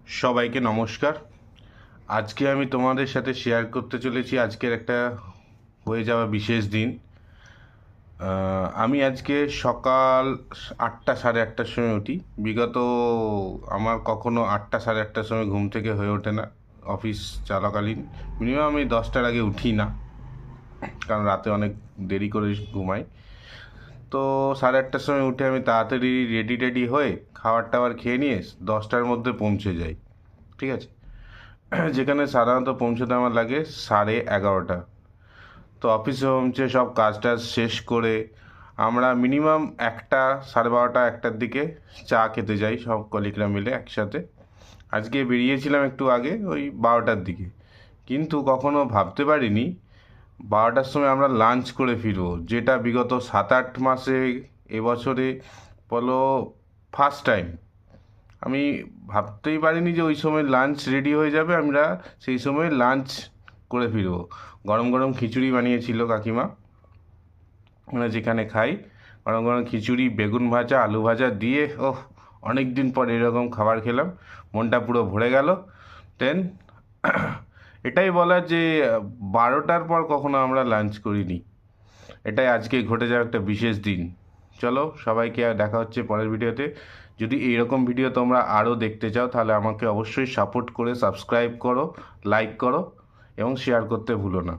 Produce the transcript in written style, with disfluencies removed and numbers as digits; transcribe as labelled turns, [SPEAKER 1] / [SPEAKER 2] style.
[SPEAKER 1] সবাইকে নমস্কার। আজকে আমি তোমাদের সাথে শেয়ার করতে চলেছি আজকের একটা হয়ে যাওয়া বিশেষ দিন। আমি আজকে সকাল 8টা সাড়ে 8টার সময় উঠি। বিগত আমার কখনো 8টা সাড়ে 8টার সময় ঘুম থেকে হয়ে ওঠে না। অফিস চলাকালীন মিনিমাম আমি 10টার আগে উঠি না, কারণ রাতে অনেক দেরি করে ঘুমাই। তো সাড়ে 8টার সময় উঠে আমি তাড়াতাড়ি রেডি টেডি হয়ে খাবার টাবার খেয়ে নিয়ে 10টার মধ্যে পৌঁছে যাই। ঠিক আছে, যেখানে সাধারণত পৌঁছতে আমার লাগে 11:30। তো অফিসে পৌঁছে সব কাজ টাজ শেষ করে আমরা মিনিমাম 1টা, 12:30, 1টার দিকে চা খেতে যাই সব কলিগরা মিলে একসাথে। আজকে বেরিয়েছিলাম একটু আগে, ওই 12টার দিকে, কিন্তু কখনো ভাবতে পারিনি 12টার সময় আমরা লাঞ্চ করে ফিরবো, যেটা বিগত 7-8 মাসে এবছরে বলো ফার্স্ট টাইম। আমি ভাবতেই পারিনি যে ওই সময় লাঞ্চ রেডি হয়ে যাবে, আমরা সেই সময় লাঞ্চ করে ফিরবো। গরম গরম খিচুড়ি বানিয়েছিল কাকিমা, আমরা যেখানে খাই। গরম গরম খিচুড়ি, বেগুন ভাজা, আলু ভাজা দিয়ে, ওহ, অনেক দিন পর এরকম খাবার খেলাম, মনটা পুরো ভরে গেল। দেন এটাই বলা যে 12টার পর কখনো আমরা লাঞ্চ করিনি। এটাই আজকে ঘটে যাওয়া একটা বিশেষ দিন। চলো সবাইকে দেখা হচ্ছে পরের ভিডিওতে। যদি এইরকম ভিডিও তোমরা আরও দেখতে চাও তাহলে আমাকে অবশ্যই সাপোর্ট করে সাবস্ক্রাইব করো, লাইক করো এবং শেয়ার করতে ভুলো না।